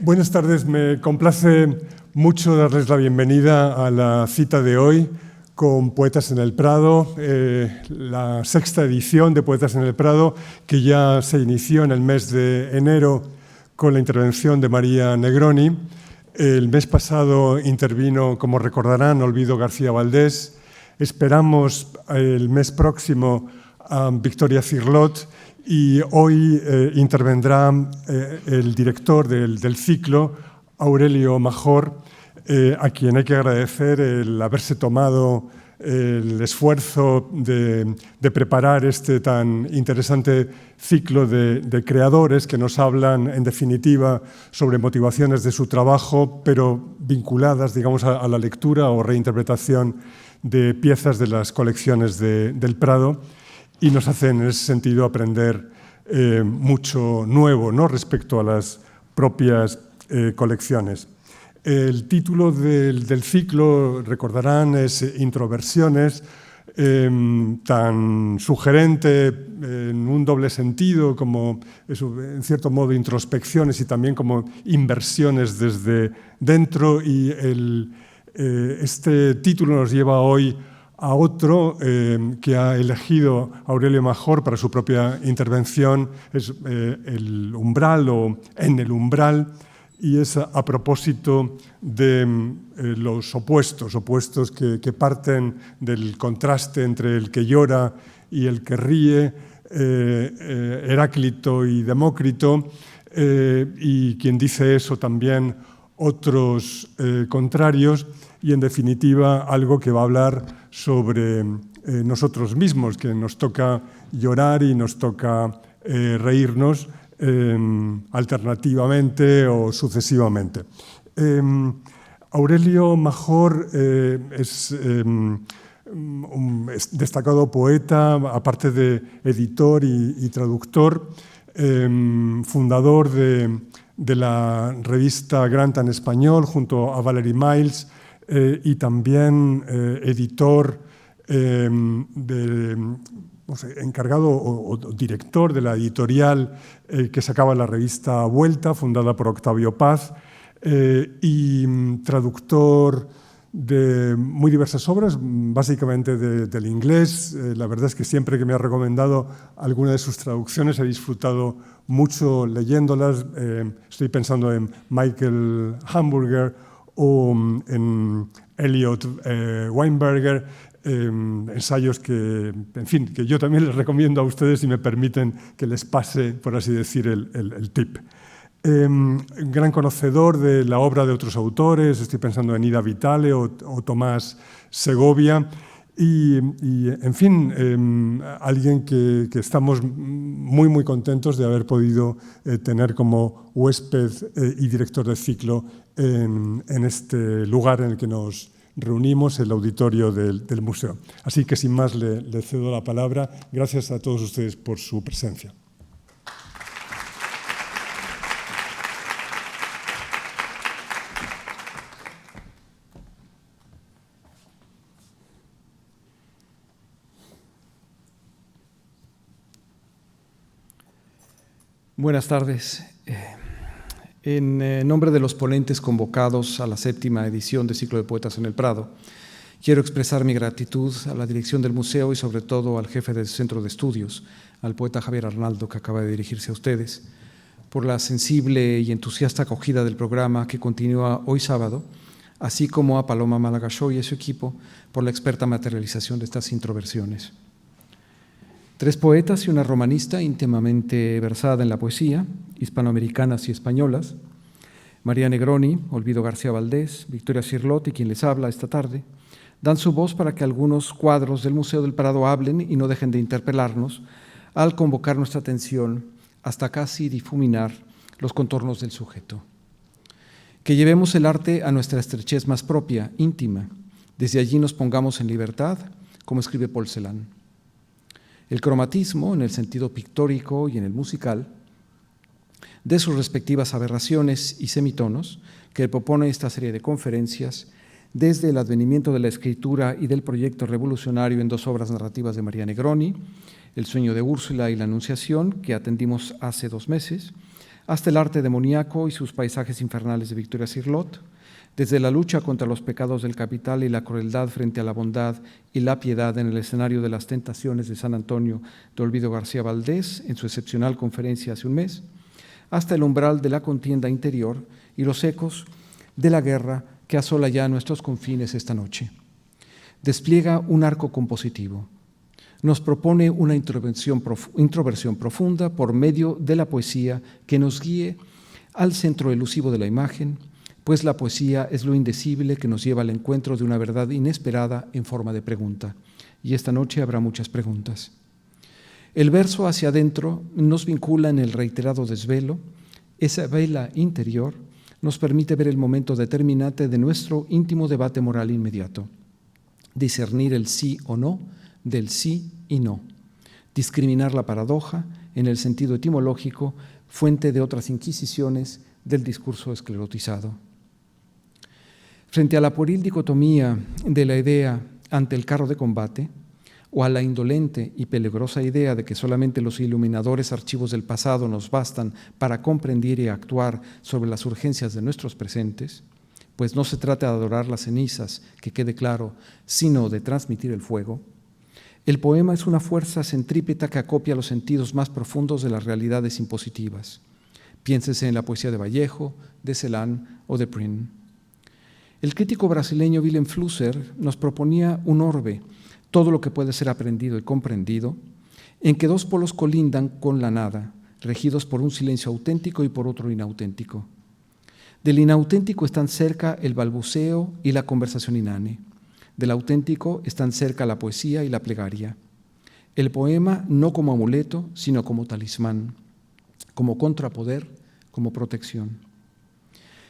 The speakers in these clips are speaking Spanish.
Buenas tardes, me complace mucho darles la bienvenida a la cita de hoy con Poetas en el Prado, la sexta edición de Poetas en el Prado, que ya se inició en el mes de enero con la intervención de María Negroni. El mes pasado intervino, como recordarán, Olvido García Valdés. Esperamos el mes próximo a Victoria Cirlot y hoy intervendrá el director del ciclo, Aurelio Major, a quien hay que agradecer el haberse tomado el esfuerzo de preparar este tan interesante ciclo de creadores que nos hablan, en definitiva, sobre motivaciones de su trabajo, pero vinculadas, digamos, a la lectura o reinterpretación de piezas de las colecciones del Prado, y nos hacen, en ese sentido, aprender mucho nuevo, ¿no?, respecto a las propias colecciones. El título del ciclo, recordarán, es Introversiones, tan sugerente en un doble sentido, como en cierto modo introspecciones y también como inversiones desde dentro, y este título nos lleva hoy a otro que ha elegido Aurelio Major para su propia intervención, es El umbral o En el umbral, y es a propósito de los opuestos que parten del contraste entre el que llora y el que ríe, Heráclito y Demócrito, y quien dice eso también otros contrarios, y en definitiva algo que va a hablar sobre nosotros mismos, que nos toca llorar y nos toca reírnos alternativamente o sucesivamente. Aurelio Major es un destacado poeta, aparte de editor y traductor, fundador de la revista Granta en español junto a Valerie Miles, y también editor encargado o director de la editorial que sacaba la revista Vuelta, fundada por Octavio Paz, y traductor de muy diversas obras, básicamente del inglés. La verdad es que siempre que me ha recomendado alguna de sus traducciones he disfrutado mucho leyéndolas. Estoy pensando en Michael Hamburger o en Elliot Weinberger, ensayos que, en fin, que yo también les recomiendo a ustedes si me permiten que les pase, por así decir, el tip. Gran conocedor de la obra de otros autores, estoy pensando en Ida Vitale o Tomás Segovia, y en fin, alguien que estamos muy, muy contentos de haber podido tener como huésped y director de ciclo en este lugar en el que nos reunimos, el auditorio del museo. Así que sin más le cedo la palabra. Gracias a todos ustedes por su presencia. Buenas tardes. En nombre de los ponentes convocados a la séptima edición del Ciclo de Poetas en el Prado, quiero expresar mi gratitud a la dirección del museo y sobre todo al jefe del Centro de Estudios, al poeta Javier Arnaldo, que acaba de dirigirse a ustedes, por la sensible y entusiasta acogida del programa que continúa hoy sábado, así como a Paloma Malagashó y a su equipo por la experta materialización de estas introversiones. 3 poetas y una romanista íntimamente versada en la poesía, hispanoamericanas y españolas, María Negroni, Olvido García Valdés, Victoria Cirlot y quien les habla esta tarde, dan su voz para que algunos cuadros del Museo del Prado hablen y no dejen de interpelarnos al convocar nuestra atención hasta casi difuminar los contornos del sujeto. Que llevemos el arte a nuestra estrechez más propia, íntima, desde allí nos pongamos en libertad, como escribe Paul Celan. El cromatismo, en el sentido pictórico y en el musical, de sus respectivas aberraciones y semitonos, que propone esta serie de conferencias, desde el advenimiento de la escritura y del proyecto revolucionario en 2 obras narrativas de María Negroni, El sueño de Úrsula y La Anunciación, que atendimos hace 2 meses, hasta el arte demoníaco y sus paisajes infernales de Victoria Cirlot, desde la lucha contra los pecados del capital y la crueldad frente a la bondad y la piedad en el escenario de las tentaciones de San Antonio de Olvido García Valdés en su excepcional conferencia hace un mes, hasta el umbral de la contienda interior y los ecos de la guerra que asola ya nuestros confines esta noche. Despliega un arco compositivo. Nos propone una introversión profunda por medio de la poesía que nos guíe al centro elusivo de la imagen, pues la poesía es lo indecible que nos lleva al encuentro de una verdad inesperada en forma de pregunta. Y esta noche habrá muchas preguntas. El verso hacia adentro nos vincula en el reiterado desvelo. Esa vela interior nos permite ver el momento determinante de nuestro íntimo debate moral inmediato. Discernir el sí o no del sí y no. Discriminar la paradoja en el sentido etimológico, fuente de otras inquisiciones del discurso esclerotizado. Frente a la pueril dicotomía de la idea ante el carro de combate, o a la indolente y peligrosa idea de que solamente los iluminadores archivos del pasado nos bastan para comprender y actuar sobre las urgencias de nuestros presentes, pues no se trata de adorar las cenizas, que quede claro, sino de transmitir el fuego, el poema es una fuerza centrípeta que acopia los sentidos más profundos de las realidades impositivas. Piénsese en la poesía de Vallejo, de Celan o de Prin. El crítico brasileño Willem Flusser nos proponía un orbe, todo lo que puede ser aprendido y comprendido, en que dos polos colindan con la nada, regidos por un silencio auténtico y por otro inauténtico. Del inauténtico están cerca el balbuceo y la conversación inane. Del auténtico están cerca la poesía y la plegaria. El poema no como amuleto, sino como talismán, como contrapoder, como protección.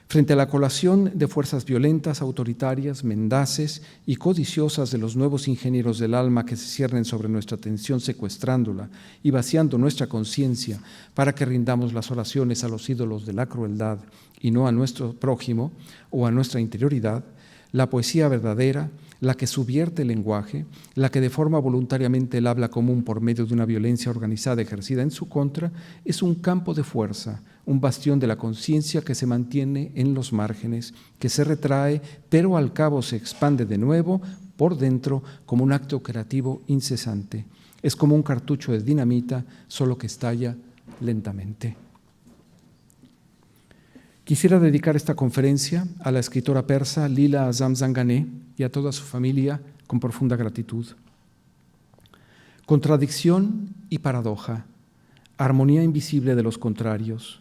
Frente a la colación de fuerzas violentas, autoritarias, mendaces y codiciosas de los nuevos ingenieros del alma que se ciernen sobre nuestra atención secuestrándola y vaciando nuestra conciencia para que rindamos las oraciones a los ídolos de la crueldad y no a nuestro prójimo o a nuestra interioridad, la poesía verdadera, la que subvierte el lenguaje, la que deforma voluntariamente el habla común por medio de una violencia organizada ejercida en su contra, es un campo de fuerza, un bastión de la conciencia que se mantiene en los márgenes, que se retrae, pero al cabo se expande de nuevo por dentro como un acto creativo incesante. Es como un cartucho de dinamita, solo que estalla lentamente. Quisiera dedicar esta conferencia a la escritora persa Lila Azam Zanganeh y a toda su familia con profunda gratitud. Contradicción y paradoja, armonía invisible de los contrarios,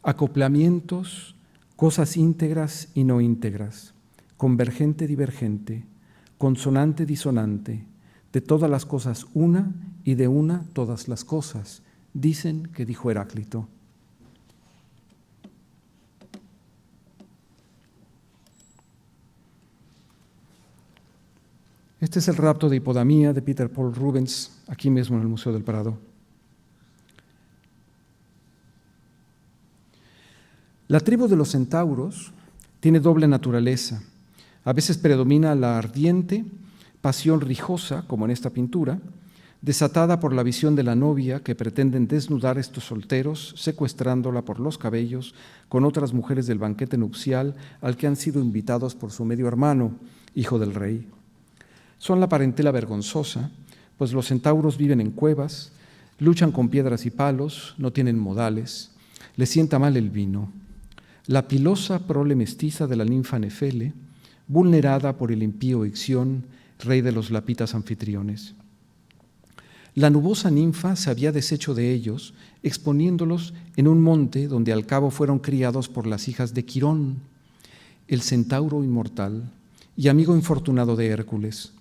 acoplamientos, cosas íntegras y no íntegras, convergente-divergente, consonante-disonante, de todas las cosas una y de una todas las cosas, dicen que dijo Heráclito. Este es el rapto de Hipodamía de Peter Paul Rubens, aquí mismo en el Museo del Prado. La tribu de los centauros tiene doble naturaleza. A veces predomina la ardiente pasión rijosa, como en esta pintura, desatada por la visión de la novia que pretenden desnudar estos solteros, secuestrándola por los cabellos con otras mujeres del banquete nupcial al que han sido invitados por su medio hermano, hijo del rey. Son la parentela vergonzosa, pues los centauros viven en cuevas, luchan con piedras y palos, no tienen modales, les sienta mal el vino. La pilosa prole mestiza de la ninfa Nefele, vulnerada por el impío Ixión, rey de los lapitas anfitriones. La nubosa ninfa se había deshecho de ellos, exponiéndolos en un monte donde al cabo fueron criados por las hijas de Quirón, el centauro inmortal y amigo infortunado de Hércules.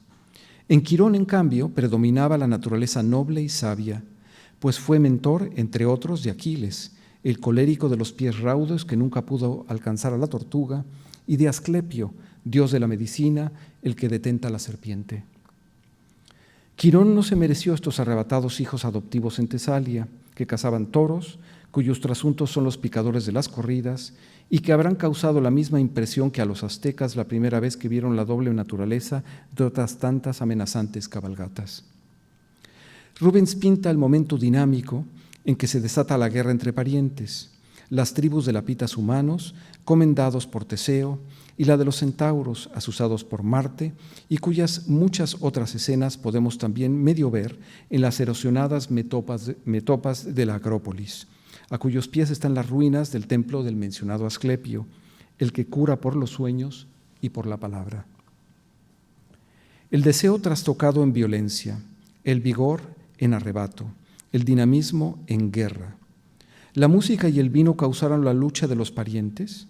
En Quirón, en cambio, predominaba la naturaleza noble y sabia, pues fue mentor, entre otros, de Aquiles, el colérico de los pies raudos que nunca pudo alcanzar a la tortuga, y de Asclepio, dios de la medicina, el que detenta a la serpiente. Quirón no se mereció estos arrebatados hijos adoptivos en Tesalia, que cazaban toros, cuyos trasuntos son los picadores de las corridas, y que habrán causado la misma impresión que a los aztecas la primera vez que vieron la doble naturaleza de otras tantas amenazantes cabalgatas. Rubens pinta el momento dinámico en que se desata la guerra entre parientes. Las tribus de lapitas humanos, comendados por Teseo, y la de los centauros, asusados por Marte, y cuyas muchas otras escenas podemos también medio ver en las erosionadas metopas de la Acrópolis, a cuyos pies están las ruinas del templo del mencionado Asclepio, el que cura por los sueños y por la palabra. El deseo trastocado en violencia, el vigor en arrebato, el dinamismo en guerra. ¿La música y el vino causaron la lucha de los parientes?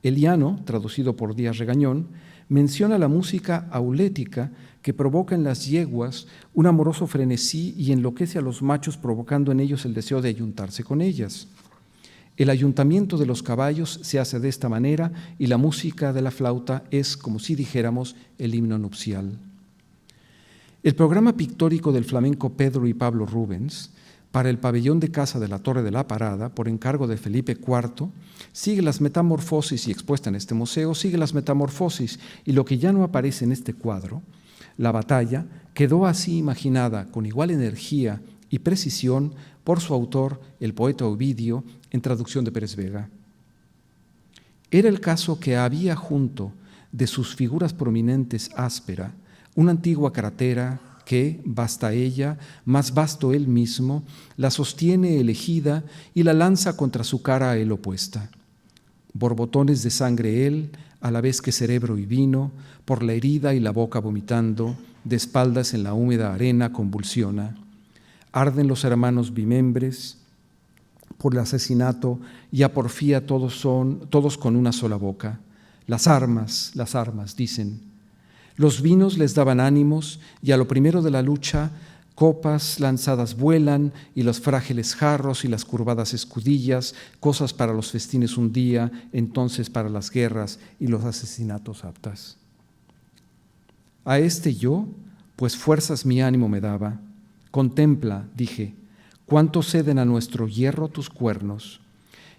Eliano, traducido por Díaz Regañón, menciona la música aulética que provoca en las yeguas un amoroso frenesí y enloquece a los machos, provocando en ellos el deseo de ayuntarse con ellas. El ayuntamiento de los caballos se hace de esta manera y la música de la flauta es, como si dijéramos, el himno nupcial. El programa pictórico del flamenco Pedro y Pablo Rubens para el pabellón de casa de la Torre de la Parada, por encargo de Felipe IV, sigue las metamorfosis y expuesta en este museo, sigue las metamorfosis y lo que ya no aparece en este cuadro, la batalla, quedó así imaginada con igual energía y precisión por su autor, el poeta Ovidio, en traducción de Pérez Vega. Era el caso que había junto de sus figuras prominentes áspera, una antigua cratera que, vasta ella, más vasto él mismo, la sostiene elegida y la lanza contra su cara a él opuesta. Borbotones de sangre él, a la vez que cerebro y vino, por la herida y la boca vomitando, de espaldas en la húmeda arena convulsiona. Arden los hermanos bimembres por el asesinato y a porfía todos con una sola boca. Las armas, dicen. Los vinos les daban ánimos y a lo primero de la lucha, copas lanzadas vuelan y los frágiles jarros y las curvadas escudillas, cosas para los festines un día, entonces para las guerras y los asesinatos aptas. A este yo, pues fuerzas mi ánimo me daba. Contempla, dije, cuánto ceden a nuestro hierro tus cuernos.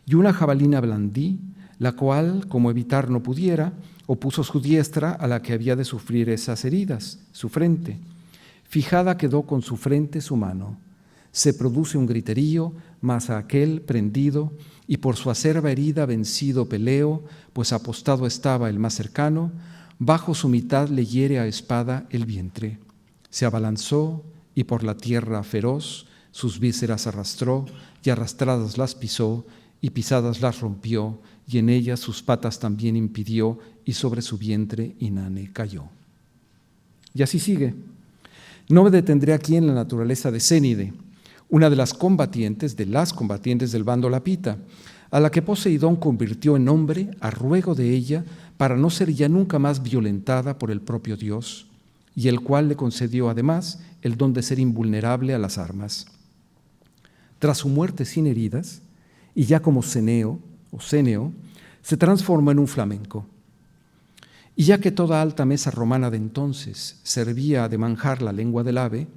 Y una jabalina blandí, la cual, como evitar no pudiera, opuso su diestra a la que había de sufrir esas heridas, su frente. Fijada quedó con su frente su mano. Se produce un griterío, mas a aquel prendido, y por su acerba herida vencido peleo, pues apostado estaba el más cercano, bajo su mitad le hiere a espada el vientre. Se abalanzó, y por la tierra feroz sus vísceras arrastró, y arrastradas las pisó, y pisadas las rompió, y en ellas sus patas también impidió, y sobre su vientre inane cayó. Y así sigue. No me detendré aquí en la naturaleza de Cénide, una de las combatientes del bando lapita, a la que Poseidón convirtió en hombre a ruego de ella para no ser ya nunca más violentada por el propio Dios, y el cual le concedió además el don de ser invulnerable a las armas. Tras su muerte sin heridas, y ya como Céneo, se transformó en un flamenco. Y ya que toda alta mesa romana de entonces servía de manjar la lengua del ave,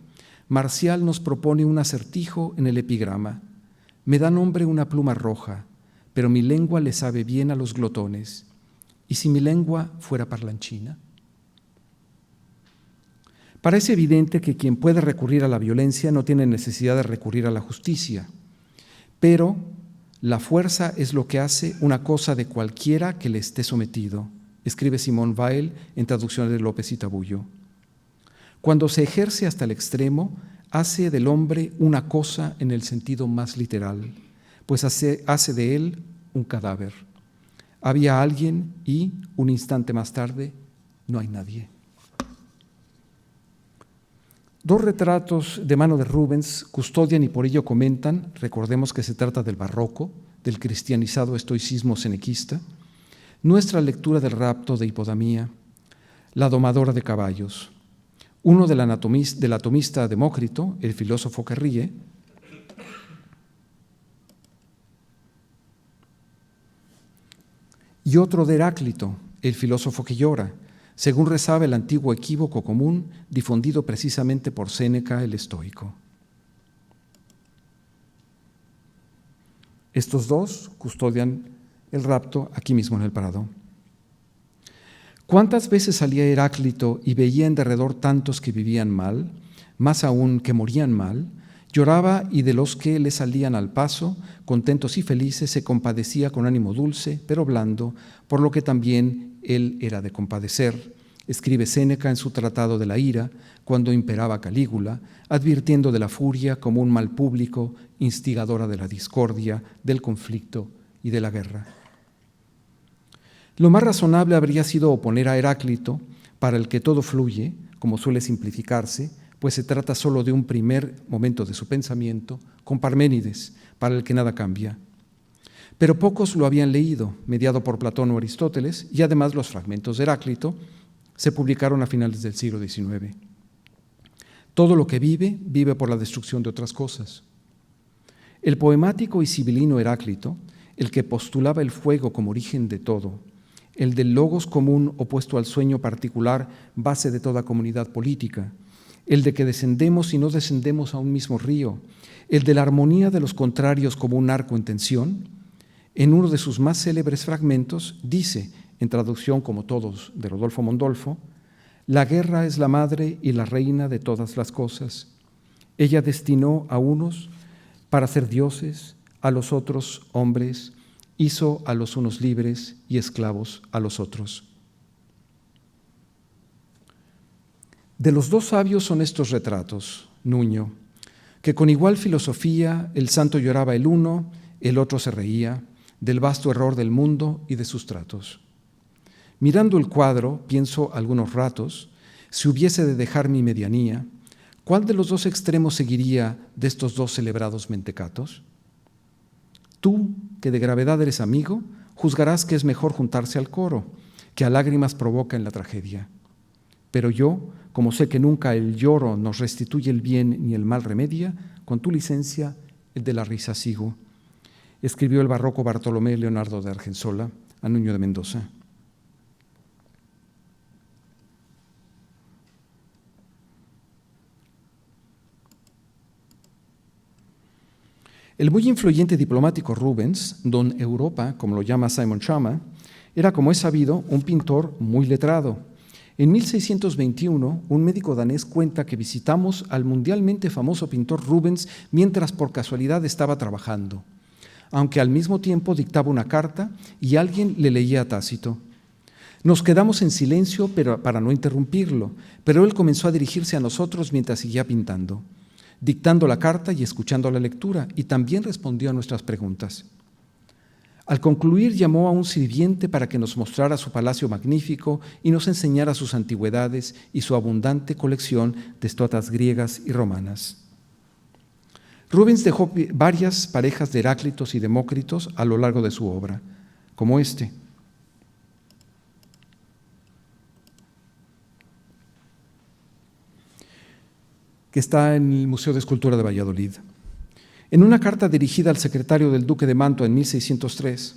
Marcial nos propone un acertijo en el epigrama. Me da nombre una pluma roja, pero mi lengua le sabe bien a los glotones. ¿Y si mi lengua fuera parlanchina? Parece evidente que quien puede recurrir a la violencia no tiene necesidad de recurrir a la justicia, pero la fuerza es lo que hace una cosa de cualquiera que le esté sometido, escribe Simón Weil en traducción de López y Tabullo. Cuando se ejerce hasta el extremo, hace del hombre una cosa en el sentido más literal, pues hace de él un cadáver. Había alguien y, un instante más tarde, no hay nadie. Dos retratos de mano de Rubens custodian y por ello comentan, recordemos que se trata del barroco, del cristianizado estoicismo senequista, nuestra lectura del rapto de Hipodamía, la domadora de caballos, uno del atomista Demócrito, el filósofo que ríe, y otro de Heráclito, el filósofo que llora, según rezaba el antiguo equívoco común difundido precisamente por Séneca el estoico. Estos dos custodian el rapto aquí mismo en el Prado. ¿Cuántas veces salía Heráclito y veía en derredor tantos que vivían mal, más aún que morían mal, Lloraba y de los que le salían al paso, contentos y felices, se compadecía con ánimo dulce, pero blando, por lo que también él era de compadecer. Escribe Séneca en su Tratado de la Ira, cuando imperaba Calígula, advirtiendo de la furia como un mal público, instigadora de la discordia, del conflicto y de la guerra. Lo más razonable habría sido oponer a Heráclito, para el que todo fluye, como suele simplificarse, pues se trata solo de un primer momento de su pensamiento, con Parménides, para el que nada cambia. Pero pocos lo habían leído, mediado por Platón o Aristóteles, y además los fragmentos de Heráclito se publicaron a finales del siglo XIX. Todo lo que vive, vive por la destrucción de otras cosas. El poemático y sibilino Heráclito, el que postulaba el fuego como origen de todo, el del logos común opuesto al sueño particular, base de toda comunidad política, el de que descendemos y no descendemos a un mismo río, el de la armonía de los contrarios como un arco en tensión, en uno de sus más célebres fragmentos dice, en traducción como todos de Rodolfo Mondolfo, la guerra es la madre y la reina de todas las cosas. Ella destinó a unos para ser dioses, a los otros hombres, hizo a los unos libres y esclavos a los otros. De los dos sabios son estos retratos, Nuño, que con igual filosofía el santo lloraba el uno, el otro se reía, del vasto error del mundo y de sus tratos. Mirando el cuadro, pienso algunos ratos, si hubiese de dejar mi medianía, ¿cuál de los dos extremos seguiría de estos dos celebrados mentecatos? Tú, que de gravedad eres amigo, juzgarás que es mejor juntarse al coro, que a lágrimas provoca en la tragedia. Pero yo, como sé que nunca el lloro nos restituye el bien ni el mal remedia, con tu licencia, el de la risa sigo. Escribió el barroco Bartolomé Leonardo de Argensola a Nuño de Mendoza. El muy influyente diplomático Rubens, don Europa, como lo llama Simon Schama, era, como es sabido, un pintor muy letrado. En 1621, un médico danés cuenta que visitamos al mundialmente famoso pintor Rubens mientras por casualidad estaba trabajando, aunque al mismo tiempo dictaba una carta y alguien le leía a Tácito. Nos quedamos en silencio para no interrumpirlo, pero él comenzó a dirigirse a nosotros mientras seguía pintando, dictando la carta y escuchando la lectura, y también respondió a nuestras preguntas. Al concluir, llamó a un sirviente para que nos mostrara su palacio magnífico y nos enseñara sus antigüedades y su abundante colección de estatuas griegas y romanas. Rubens dejó varias parejas de Heráclitos y Demócritos a lo largo de su obra, como este. Que está en el Museo de Escultura de Valladolid. En una carta dirigida al secretario del duque de Mantua en 1603,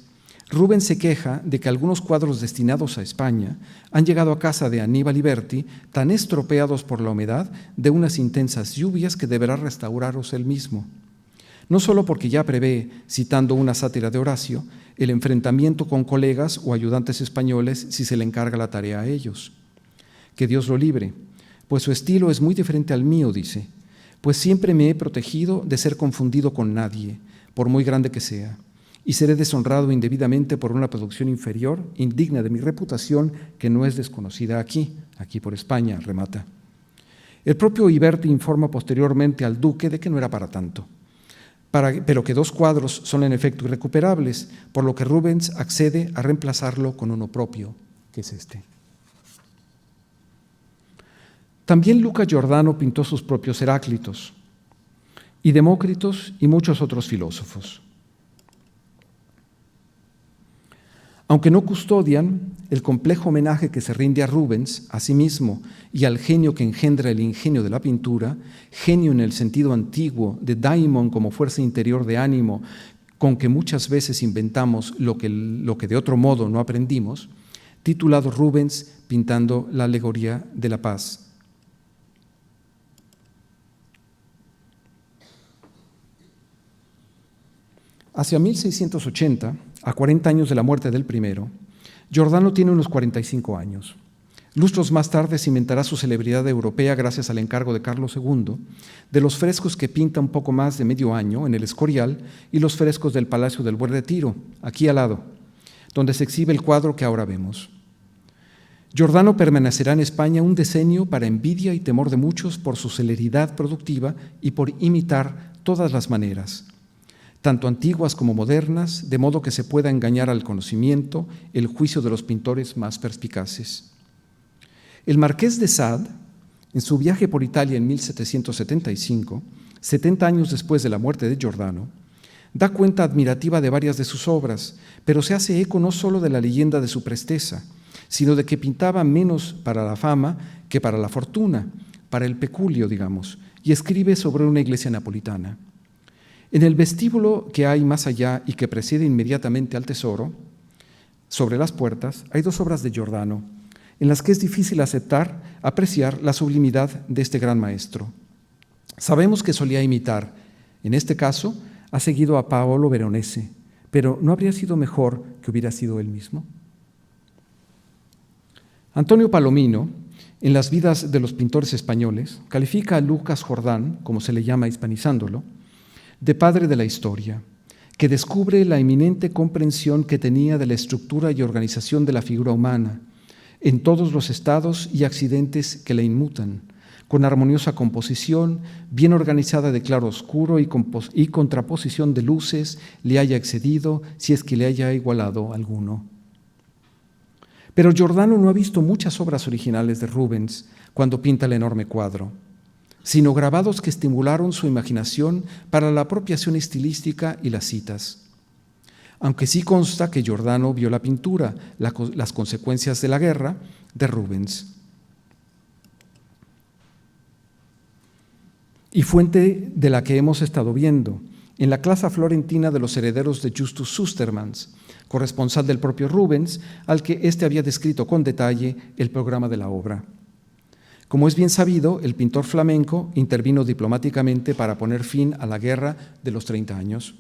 Rubens se queja de que algunos cuadros destinados a España han llegado a casa de Aníbal y Berti tan estropeados por la humedad de unas intensas lluvias que deberá restaurarlos él mismo. No solo porque ya prevé, citando una sátira de Horacio, el enfrentamiento con colegas o ayudantes españoles si se le encarga la tarea a ellos. Que Dios lo libre, pues su estilo es muy diferente al mío, dice, pues siempre me he protegido de ser confundido con nadie, por muy grande que sea, y seré deshonrado indebidamente por una producción inferior, indigna de mi reputación, que no es desconocida aquí por España, remata. El propio Iberti informa posteriormente al duque de que no era para tanto, pero que dos cuadros son en efecto irrecuperables, por lo que Rubens accede a reemplazarlo con uno propio, que es este. También Luca Giordano pintó sus propios Heráclitos, y Demócritos y muchos otros filósofos. Aunque no custodian el complejo homenaje que se rinde a Rubens, a sí mismo y al genio que engendra el ingenio de la pintura, genio en el sentido antiguo de daimon como fuerza interior de ánimo con que muchas veces inventamos lo que de otro modo no aprendimos, titulado Rubens pintando la alegoría de la paz. Hacia 1680, a 40 años de la muerte del primero, Giordano tiene unos 45 años. Lustros más tarde cimentará su celebridad europea gracias al encargo de Carlos II de los frescos que pinta un poco más de medio año en el Escorial y los frescos del Palacio del Buen Retiro, aquí al lado, donde se exhibe el cuadro que ahora vemos. Giordano permanecerá en España un decenio para envidia y temor de muchos por su celeridad productiva y por imitar todas las maneras, tanto antiguas como modernas, de modo que se pueda engañar al conocimiento, el juicio de los pintores más perspicaces. El marqués de Sade, en su viaje por Italia en 1775, 70 años después de la muerte de Giordano, da cuenta admirativa de varias de sus obras, pero se hace eco no solo de la leyenda de su presteza, sino de que pintaba menos para la fama que para la fortuna, para el peculio, digamos, y escribe sobre una iglesia napolitana. En el vestíbulo que hay más allá y que precede inmediatamente al tesoro, sobre las puertas, hay dos obras de Giordano, en las que es difícil apreciar la sublimidad de este gran maestro. Sabemos que solía imitar, en este caso, ha seguido a Paolo Veronese, pero ¿no habría sido mejor que hubiera sido él mismo? Antonio Palomino, en las vidas de los pintores españoles, califica a Lucas Jordán, como se le llama hispanizándolo, de padre de la historia, que descubre la eminente comprensión que tenía de la estructura y organización de la figura humana, en todos los estados y accidentes que la inmutan, con armoniosa composición, bien organizada de claro-oscuro y contraposición de luces, le haya excedido, si es que le haya igualado alguno. Pero Giordano no ha visto muchas obras originales de Rubens cuando pinta el enorme cuadro, sino grabados que estimularon su imaginación para la apropiación estilística y las citas. Aunque sí consta que Giordano vio la pintura, las consecuencias de la guerra, de Rubens. Y fuente de la que hemos estado viendo, en la clase florentina de los herederos de Justus Sustermans, corresponsal del propio Rubens, al que éste había descrito con detalle el programa de la obra. Como es bien sabido, el pintor flamenco intervino diplomáticamente para poner fin a la guerra de los 30 años.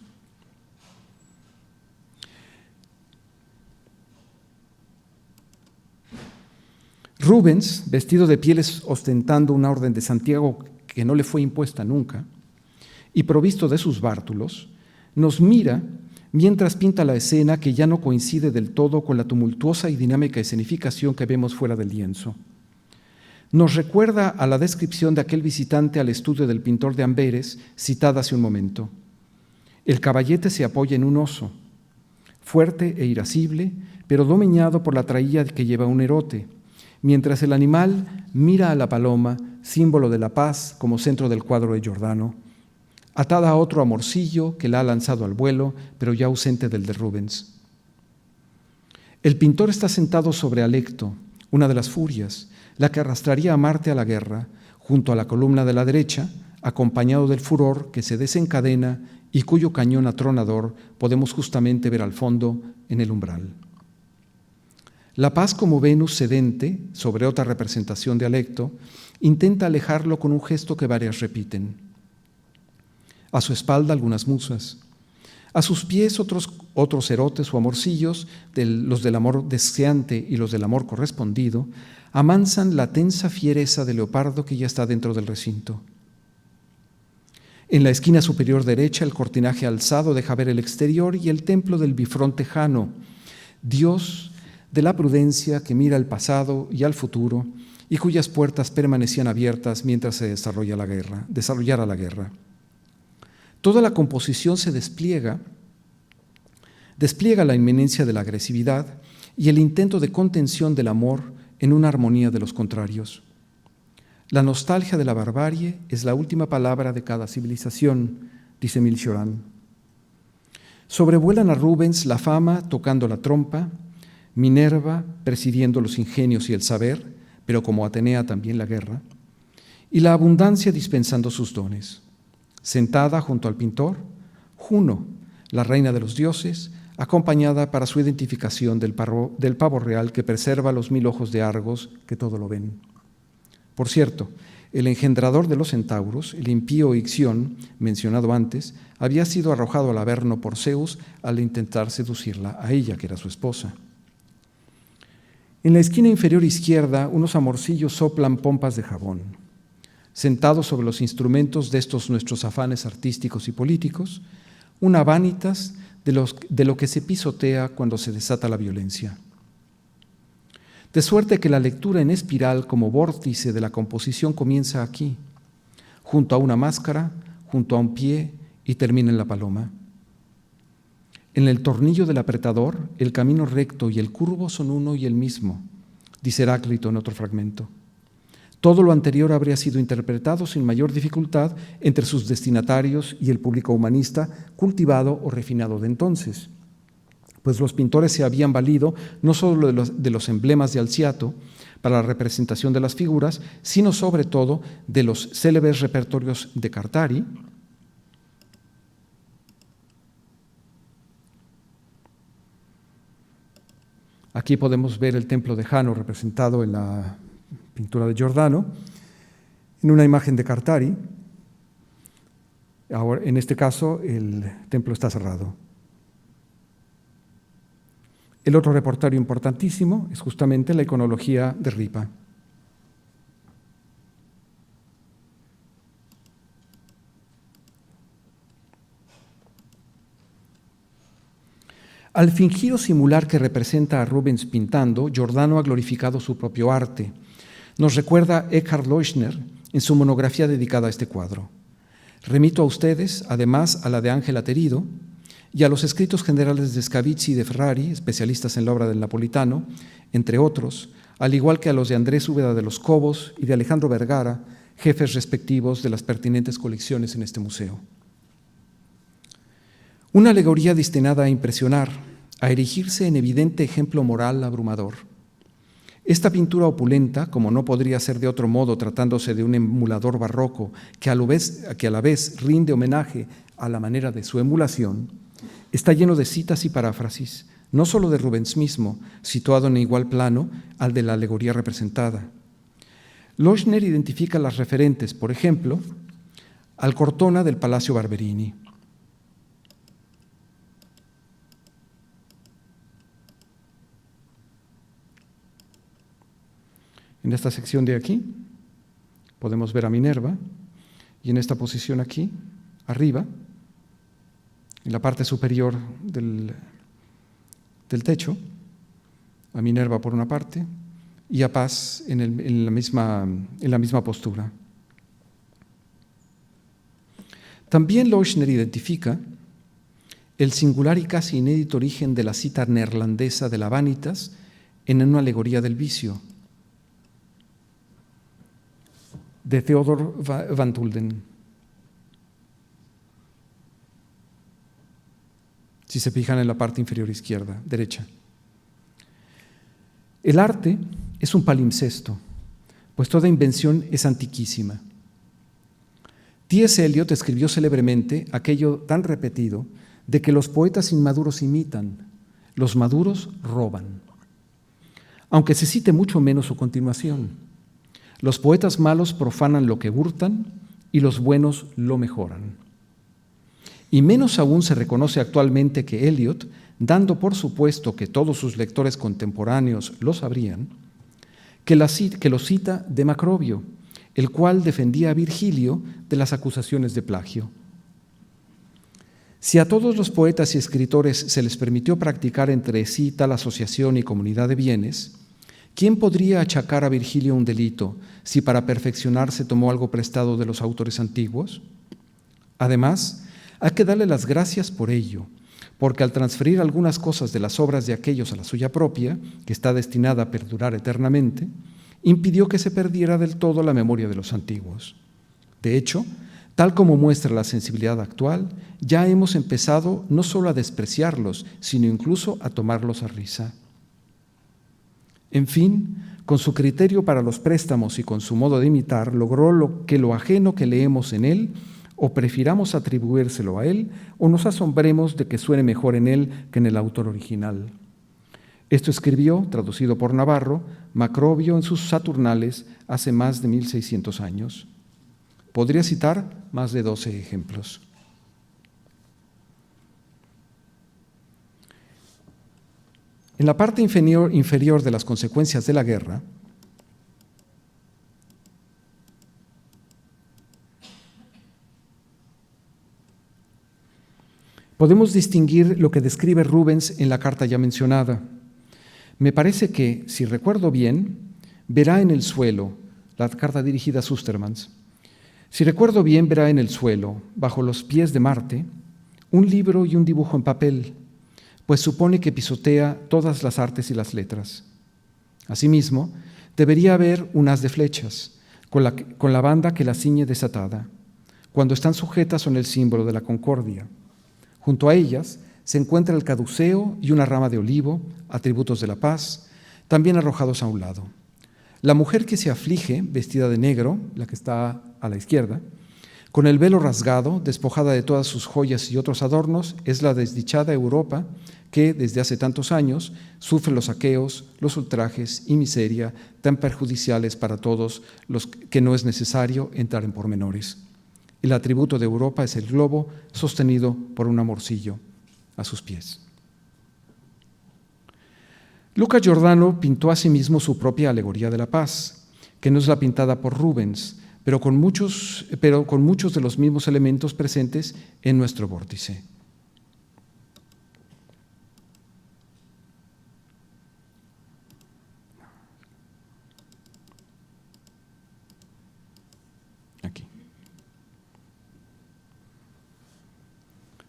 Rubens, vestido de pieles ostentando una orden de Santiago que no le fue impuesta nunca, y provisto de sus bártulos, nos mira mientras pinta la escena que ya no coincide del todo con la tumultuosa y dinámica escenificación que vemos fuera del lienzo. Nos recuerda a la descripción de aquel visitante al estudio del pintor de Amberes, citada hace un momento. El caballete se apoya en un oso, fuerte e irascible, pero domeñado por la traía que lleva un erote, mientras el animal mira a la paloma, símbolo de la paz, como centro del cuadro de Giordano, atada a otro amorcillo que la ha lanzado al vuelo, pero ya ausente del de Rubens. El pintor está sentado sobre Alecto, una de las furias, la que arrastraría a Marte a la guerra, junto a la columna de la derecha, acompañado del furor que se desencadena y cuyo cañón atronador podemos justamente ver al fondo en el umbral. La paz como Venus sedente, sobre otra representación de Alecto, intenta alejarlo con un gesto que varias repiten. A su espalda algunas musas, a sus pies otros erotes o amorcillos, los del amor deseante y los del amor correspondido, amansan la tensa fiereza de leopardo que ya está dentro del recinto. En la esquina superior derecha el cortinaje alzado deja ver el exterior y el templo del bifronte Jano, Dios de la prudencia que mira al pasado y al futuro y cuyas puertas permanecían abiertas mientras se desarrollara la guerra. Toda la composición se despliega la inminencia de la agresividad y el intento de contención del amor en una armonía de los contrarios. La nostalgia de la barbarie es la última palabra de cada civilización, dice Émile Cioran. Sobrevuelan a Rubens la fama tocando la trompa, Minerva presidiendo los ingenios y el saber, pero como Atenea también la guerra, y la abundancia dispensando sus dones. Sentada junto al pintor, Juno, la reina de los dioses, acompañada para su identificación del pavo real que preserva los 1000 ojos de Argos que todo lo ven. Por cierto, el engendrador de los centauros, el impío Ixión, mencionado antes, había sido arrojado al Averno por Zeus al intentar seducirla a ella, que era su esposa. En la esquina inferior izquierda, unos amorcillos soplan pompas de jabón. Sentados sobre los instrumentos de estos nuestros afanes artísticos y políticos, una vanitas de lo que se pisotea cuando se desata la violencia. De suerte que la lectura en espiral como vórtice de la composición comienza aquí, junto a una máscara, junto a un pie y termina en la paloma. En el tornillo del apretador, el camino recto y el curvo son uno y el mismo, dice Heráclito en otro fragmento. Todo lo anterior habría sido interpretado sin mayor dificultad entre sus destinatarios y el público humanista cultivado o refinado de entonces, pues los pintores se habían valido no solo de los emblemas de Alciato para la representación de las figuras, sino sobre todo de los célebres repertorios de Cartari, aquí podemos ver el templo de Jano representado en la pintura de Giordano, en una imagen de Cartari. Ahora, en este caso, el templo está cerrado. El otro repertorio importantísimo es justamente la iconología de Ripa. Al fingir o simular que representa a Rubens pintando, Giordano ha glorificado su propio arte. Nos recuerda Eckhard Leuschner en su monografía dedicada a este cuadro. Remito a ustedes, además, a la de Ángela Terido y a los escritos generales de Scavizzi y de Ferrari, especialistas en la obra del napolitano, entre otros, al igual que a los de Andrés Úbeda de los Cobos y de Alejandro Vergara, jefes respectivos de las pertinentes colecciones en este museo. Una alegoría destinada a impresionar, a erigirse en evidente ejemplo moral abrumador. Esta pintura opulenta, como no podría ser de otro modo tratándose de un emulador barroco que a la vez rinde homenaje a la manera de su emulación, está lleno de citas y paráfrasis, no solo de Rubens mismo, situado en igual plano al de la alegoría representada. Leuschner identifica las referentes, por ejemplo, al Cortona del Palacio Barberini. En esta sección de aquí podemos ver a Minerva y en esta posición aquí, arriba, en la parte superior del techo, a Minerva por una parte y a Paz en la misma postura. También Leuschner identifica el singular y casi inédito origen de la cita neerlandesa de la Vanitas en una alegoría del vicio, de Theodor van Tulden. Si se fijan en la parte inferior izquierda, derecha. El arte es un palimpsesto, pues toda invención es antiquísima. T.S. Eliot escribió célebremente aquello tan repetido de que los poetas inmaduros imitan, los maduros roban. Aunque se cite mucho menos su continuación. Los poetas malos profanan lo que hurtan y los buenos lo mejoran. Y menos aún se reconoce actualmente que Eliot, dando por supuesto que todos sus lectores contemporáneos lo sabrían, que lo cita de Macrobio, el cual defendía a Virgilio de las acusaciones de plagio. Si a todos los poetas y escritores se les permitió practicar entre sí tal asociación y comunidad de bienes, ¿quién podría achacar a Virgilio un delito si para perfeccionarse tomó algo prestado de los autores antiguos? Además, hay que darle las gracias por ello, porque al transferir algunas cosas de las obras de aquellos a la suya propia, que está destinada a perdurar eternamente, impidió que se perdiera del todo la memoria de los antiguos. De hecho, tal como muestra la sensibilidad actual, ya hemos empezado no solo a despreciarlos, sino incluso a tomarlos a risa. En fin, con su criterio para los préstamos y con su modo de imitar, logró lo ajeno que leemos en él, o prefiramos atribuírselo a él, o nos asombremos de que suene mejor en él que en el autor original. Esto escribió, traducido por Navarro, Macrobio en sus Saturnales hace más de 1600 años. Podría citar más de 12 ejemplos. En la parte inferior de las consecuencias de la guerra, podemos distinguir lo que describe Rubens en la carta ya mencionada. Me parece que, si recuerdo bien, verá en el suelo, la carta dirigida a Sustermans, si recuerdo bien, verá en el suelo, bajo los pies de Marte, un libro y un dibujo en papel, pues supone que pisotea todas las artes y las letras. Asimismo, debería haber un haz de flechas, con la banda que la ciñe desatada. Cuando están sujetas son el símbolo de la concordia. Junto a ellas se encuentra el caduceo y una rama de olivo, atributos de la paz, también arrojados a un lado. La mujer que se aflige, vestida de negro, la que está a la izquierda, con el velo rasgado, despojada de todas sus joyas y otros adornos, es la desdichada Europa que, desde hace tantos años, sufre los saqueos, los ultrajes y miseria tan perjudiciales para todos los que no es necesario entrar en pormenores. El atributo de Europa es el globo sostenido por un amorcillo a sus pies. Luca Giordano pintó asimismo su propia alegoría de la paz, que no es la pintada por Rubens, pero con muchos de los mismos elementos presentes en nuestro vórtice. Aquí.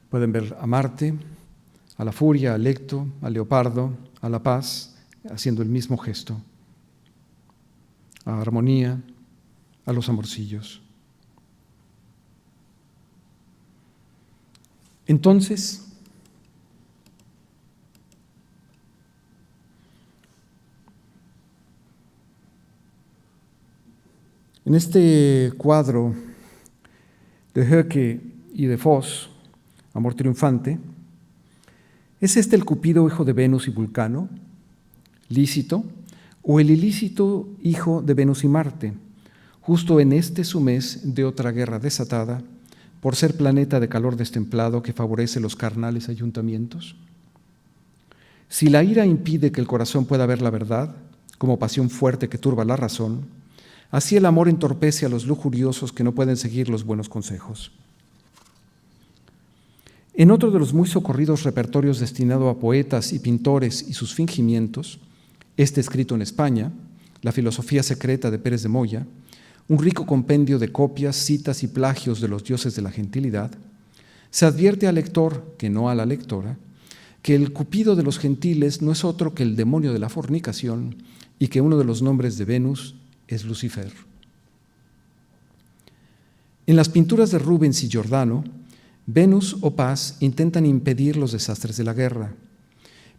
Pueden ver a Marte, a la furia, a Lecto, al leopardo, a la paz, haciendo el mismo gesto, a armonía, a los amorcillos. Entonces, en este cuadro de Höcke y de Voss, Amor triunfante, ¿es este el Cupido hijo de Venus y Vulcano, lícito, o el ilícito hijo de Venus y Marte, justo en este su mes de otra guerra desatada, por ser planeta de calor destemplado que favorece los carnales ayuntamientos? Si la ira impide que el corazón pueda ver la verdad, como pasión fuerte que turba la razón, así el amor entorpece a los lujuriosos que no pueden seguir los buenos consejos. En otro de los muy socorridos repertorios destinado a poetas y pintores y sus fingimientos, este escrito en España, La filosofía secreta de Pérez de Moya, un rico compendio de copias, citas y plagios de los dioses de la gentilidad, se advierte al lector, que no a la lectora, que el Cupido de los gentiles no es otro que el demonio de la fornicación y que uno de los nombres de Venus es Lucifer. En las pinturas de Rubens y Giordano, Venus o Paz intentan impedir los desastres de la guerra,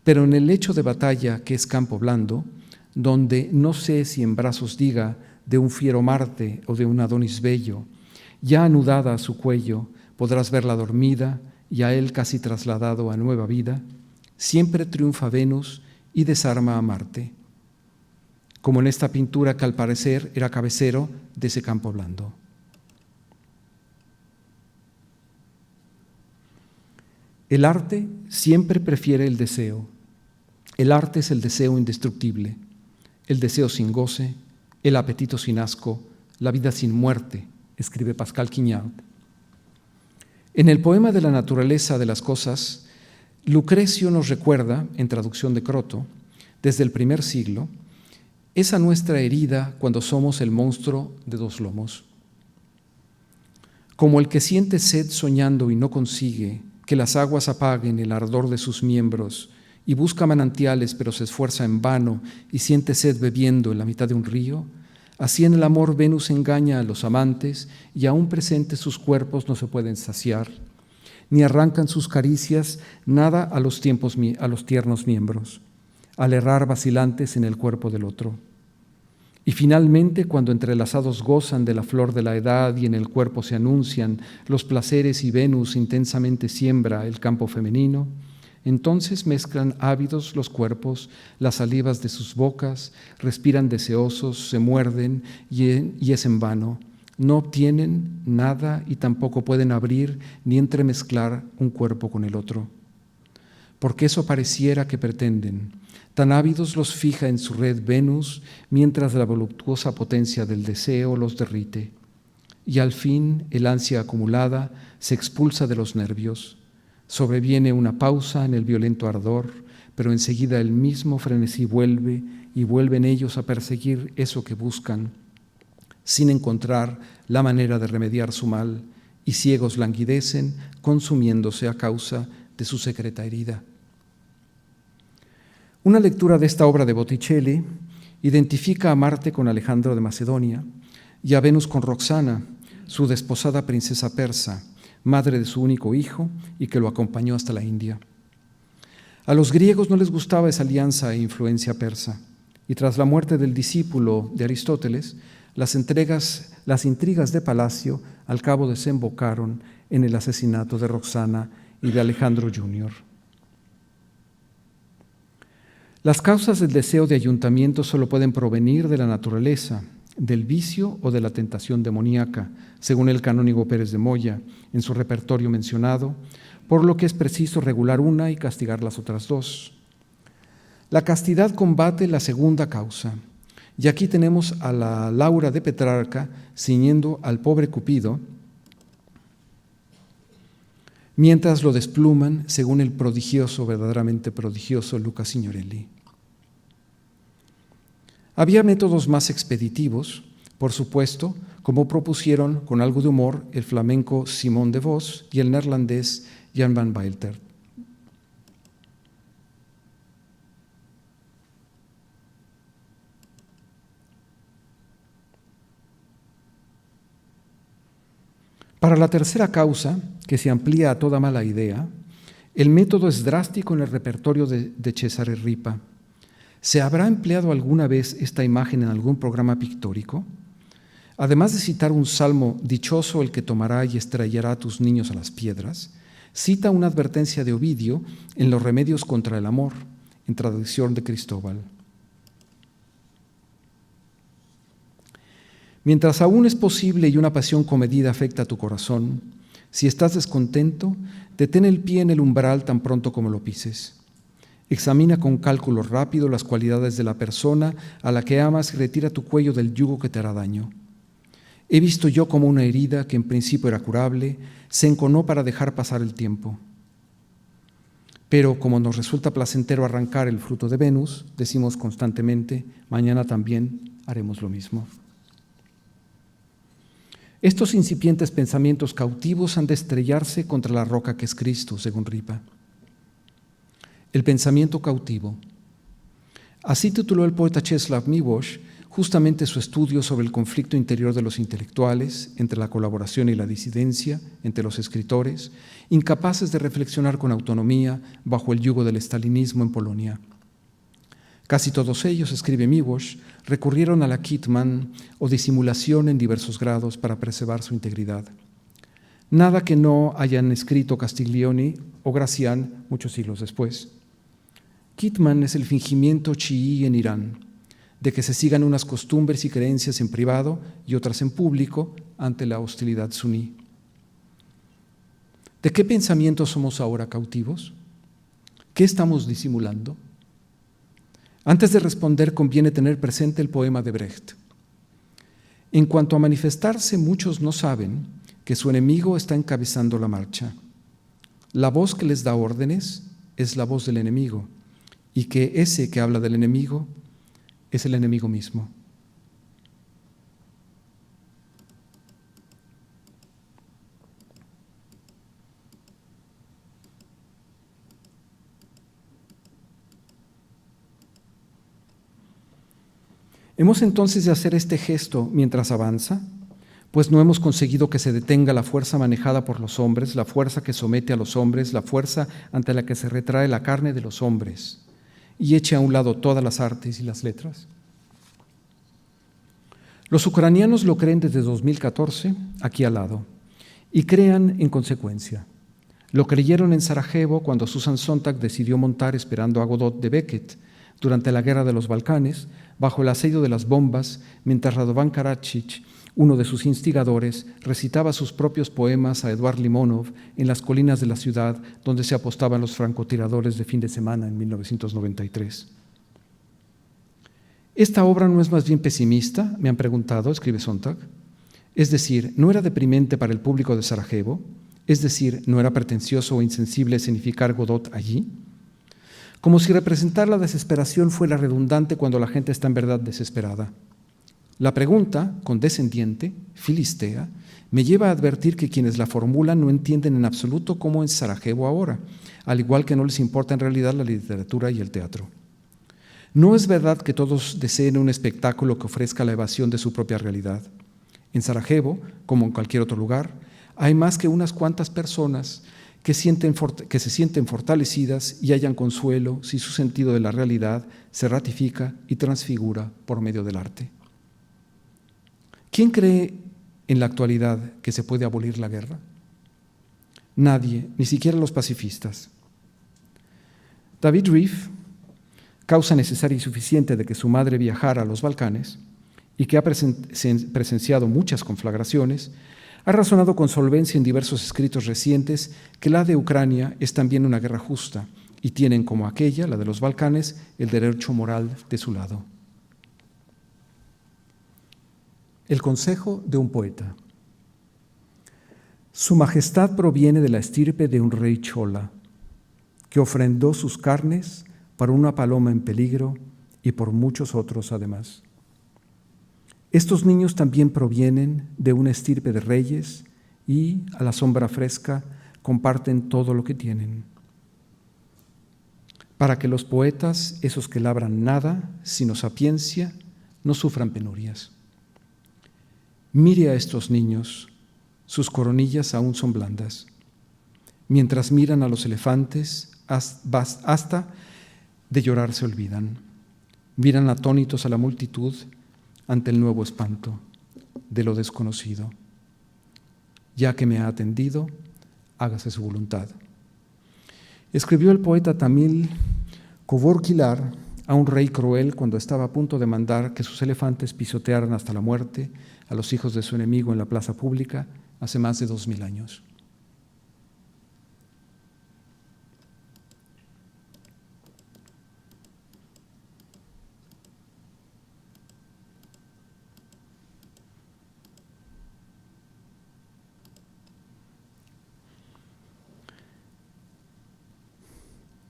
pero en el lecho de batalla, que es campo blando, donde no sé si en brazos diga de un fiero Marte o de un Adonis bello, ya anudada a su cuello, podrás verla dormida y a él casi trasladado a nueva vida, siempre triunfa Venus y desarma a Marte, como en esta pintura que al parecer era cabecero de ese campo blando. El arte siempre prefiere el deseo. El arte es el deseo indestructible, el deseo sin goce, el apetito sin asco, la vida sin muerte, escribe Pascal Quignard. En el poema de la naturaleza de las cosas, Lucrecio nos recuerda, en traducción de Croto, desde el primer siglo, esa nuestra herida cuando somos el monstruo de dos lomos. Como el que siente sed soñando y no consigue que las aguas apaguen el ardor de sus miembros y busca manantiales pero se esfuerza en vano y siente sed bebiendo en la mitad de un río, así en el amor Venus engaña a los amantes y aún presentes sus cuerpos no se pueden saciar, ni arrancan sus caricias nada a los tiernos miembros, al errar vacilantes en el cuerpo del otro. Y finalmente, cuando entrelazados gozan de la flor de la edad y en el cuerpo se anuncian los placeres y Venus intensamente siembra el campo femenino, entonces mezclan ávidos los cuerpos, las salivas de sus bocas, respiran deseosos, se muerden y es en vano. No obtienen nada y tampoco pueden abrir ni entremezclar un cuerpo con el otro. porque eso pareciera que pretenden. Tan ávidos los fija en su red Venus, mientras la voluptuosa potencia del deseo los derrite. Y al fin el ansia acumulada se expulsa de los nervios. Sobreviene una pausa en el violento ardor, pero enseguida el mismo frenesí vuelve y vuelven ellos a perseguir eso que buscan, sin encontrar la manera de remediar su mal, y ciegos languidecen, consumiéndose a causa de su secreta herida. Una lectura de esta obra de Botticelli identifica a Marte con Alejandro de Macedonia y a Venus con Roxana, su desposada princesa persa, madre de su único hijo y que lo acompañó hasta la India. A los griegos no les gustaba esa alianza e influencia persa, y tras la muerte del discípulo de Aristóteles, las intrigas de palacio al cabo desembocaron en el asesinato de Roxana y de Alejandro Jr. Las causas del deseo de ayuntamiento solo pueden provenir de la naturaleza, del vicio o de la tentación demoníaca, según el canónigo Pérez de Moya, en su repertorio mencionado, por lo que es preciso regular una y castigar las otras dos. La castidad combate la segunda causa, y aquí tenemos a la Laura de Petrarca ciñendo al pobre Cupido, mientras lo despluman, según el verdaderamente prodigioso Luca Signorelli. Había métodos más expeditivos, por supuesto, como propusieron con algo de humor el flamenco Simón de Vos y el neerlandés Jan van Baelter. Para la tercera causa, que se amplía a toda mala idea, el método es drástico en el repertorio de Cesare Ripa. ¿Se habrá empleado alguna vez esta imagen en algún programa pictórico? Además de citar un salmo, dichoso el que tomará y estrellará a tus niños a las piedras, cita una advertencia de Ovidio en Los remedios contra el amor, en traducción de Cristóbal. Mientras aún es posible y una pasión comedida afecta a tu corazón, si estás descontento, detén el pie en el umbral tan pronto como lo pises. Examina con cálculo rápido las cualidades de la persona a la que amas y retira tu cuello del yugo que te hará daño. He visto yo como una herida que en principio era curable, se enconó para dejar pasar el tiempo. Pero como nos resulta placentero arrancar el fruto de Venus, decimos constantemente, mañana también haremos lo mismo. Estos incipientes pensamientos cautivos han de estrellarse contra la roca que es Cristo, según Ripa. El pensamiento cautivo. Así tituló el poeta Czesław Miłosz justamente su estudio sobre el conflicto interior de los intelectuales, entre la colaboración y la disidencia, entre los escritores, incapaces de reflexionar con autonomía bajo el yugo del estalinismo en Polonia. Casi todos ellos, escribe Miłosz, recurrieron a la kitman o disimulación en diversos grados para preservar su integridad. Nada que no hayan escrito Castiglioni o Gracián muchos siglos después. Kitman es el fingimiento chií en Irán, de que se sigan unas costumbres y creencias en privado y otras en público ante la hostilidad suní. ¿De qué pensamientos somos ahora cautivos? ¿Qué estamos disimulando? Antes de responder, conviene tener presente el poema de Brecht. En cuanto a manifestarse, muchos no saben que su enemigo está encabezando la marcha. La voz que les da órdenes es la voz del enemigo, y que ese que habla del enemigo es el enemigo mismo. ¿Hemos entonces de hacer este gesto mientras avanza? Pues no hemos conseguido que se detenga la fuerza manejada por los hombres, la fuerza que somete a los hombres, la fuerza ante la que se retrae la carne de los hombres y eche a un lado todas las artes y las letras. Los ucranianos lo creen desde 2014, aquí al lado, y crean en consecuencia. Lo creyeron en Sarajevo cuando Susan Sontag decidió montar Esperando a Godot de Beckett durante la Guerra de los Balcanes, bajo el asedio de las bombas, mientras Radovan Karadzic Uno de sus instigadores recitaba sus propios poemas a Eduard Limonov en las colinas de la ciudad donde se apostaban los francotiradores de fin de semana en 1993. ¿Esta obra no es más bien pesimista?, me han preguntado, escribe Sontag. Es decir, ¿no era deprimente para el público de Sarajevo? Es decir, ¿no era pretencioso o insensible significar Godot allí? Como si representar la desesperación fuera redundante cuando la gente está en verdad desesperada. La pregunta, condescendiente, filistea, me lleva a advertir que quienes la formulan no entienden en absoluto cómo es Sarajevo ahora, al igual que no les importa en realidad la literatura y el teatro. No es verdad que todos deseen un espectáculo que ofrezca la evasión de su propia realidad. En Sarajevo, como en cualquier otro lugar, hay más que unas cuantas personas que se sienten fortalecidas y hallan consuelo si su sentido de la realidad se ratifica y transfigura por medio del arte. ¿Quién cree en la actualidad que se puede abolir la guerra? Nadie, ni siquiera los pacifistas. David Rieff, causa necesaria y suficiente de que su madre viajara a los Balcanes y que ha presenciado muchas conflagraciones, ha razonado con solvencia en diversos escritos recientes que la de Ucrania es también una guerra justa y tienen como aquella, la de los Balcanes, el derecho moral de su lado. El consejo de un poeta. Su majestad proviene de la estirpe de un rey chola, que ofrendó sus carnes para una paloma en peligro y por muchos otros además. Estos niños también provienen de una estirpe de reyes y, a la sombra fresca, comparten todo lo que tienen. Para que los poetas, esos que labran nada, sino sapiencia, no sufran penurias. Mire a estos niños, sus coronillas aún son blandas, mientras miran a los elefantes, hasta de llorar se olvidan. Miran atónitos a la multitud ante el nuevo espanto de lo desconocido. Ya que me ha atendido, hágase su voluntad. Escribió el poeta tamil Kovorkilar a un rey cruel cuando estaba a punto de mandar que sus elefantes pisotearan hasta la muerte a los hijos de su enemigo en la plaza pública hace más de 2000 años.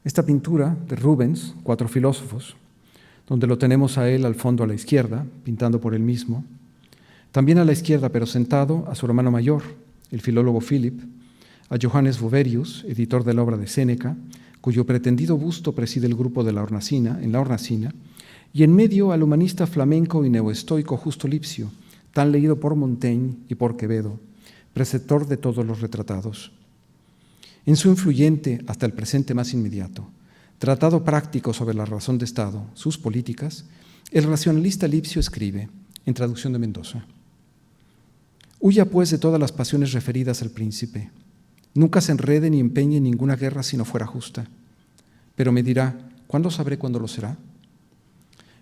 Esta pintura de Rubens, Cuatro filósofos, donde lo tenemos a él al fondo a la izquierda, pintando por él mismo, también a la izquierda, pero sentado, a su hermano mayor, el filólogo Philip, a Johannes Boverius, editor de la obra de Séneca, cuyo pretendido busto preside el grupo de la Hornacina, y en medio al humanista flamenco y neoestoico Justo Lipsio, tan leído por Montaigne y por Quevedo, preceptor de todos los retratados. En su influyente, hasta el presente más inmediato, tratado práctico sobre la razón de Estado, sus políticas, el racionalista Lipsio escribe, en traducción de Mendoza: huya pues de todas las pasiones referidas al príncipe, nunca se enrede ni empeñe en ninguna guerra si no fuera justa. Pero me dirá, ¿cuándo sabré cuándo lo será?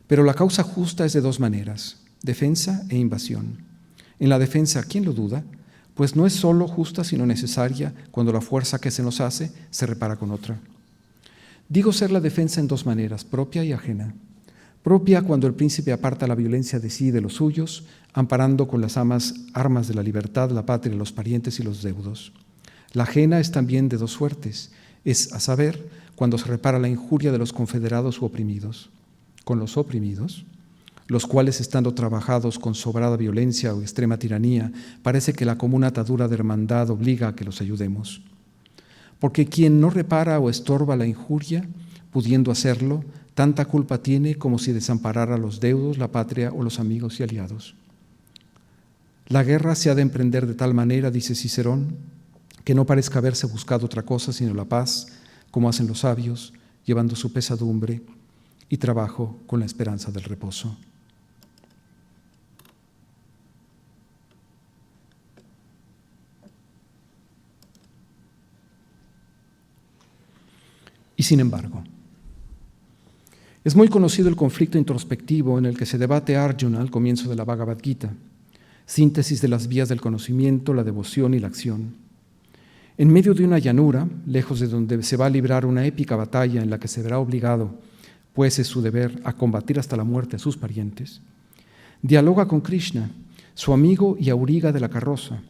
Pero la causa justa es de dos maneras, defensa e invasión. En la defensa, ¿quién lo duda? Pues no es solo justa, sino necesaria cuando la fuerza que se nos hace se repara con otra. Digo ser la defensa en dos maneras, propia y ajena. Propia cuando el príncipe aparta la violencia de sí y de los suyos, amparando con las armas de la libertad, la patria, los parientes y los deudos. La ajena es también de dos suertes, es a saber, cuando se repara la injuria de los confederados u oprimidos. Con los oprimidos, los cuales, estando trabajados con sobrada violencia o extrema tiranía, parece que la común atadura de hermandad obliga a que los ayudemos. Porque quien no repara o estorba la injuria, pudiendo hacerlo, tanta culpa tiene como si desamparara a los deudos, la patria o los amigos y aliados. La guerra se ha de emprender de tal manera, dice Cicerón, que no parezca haberse buscado otra cosa sino la paz, como hacen los sabios, llevando su pesadumbre y trabajo con la esperanza del reposo. Y sin embargo, es muy conocido el conflicto introspectivo en el que se debate Arjuna al comienzo de la Bhagavad Gita. síntesis de las vías del conocimiento, la devoción y la acción. En medio de una llanura, lejos de donde se va a librar una épica batalla en la que se verá obligado, pues es su deber, a combatir hasta la muerte a sus parientes, dialoga con Krishna, su amigo y auriga de la carroza,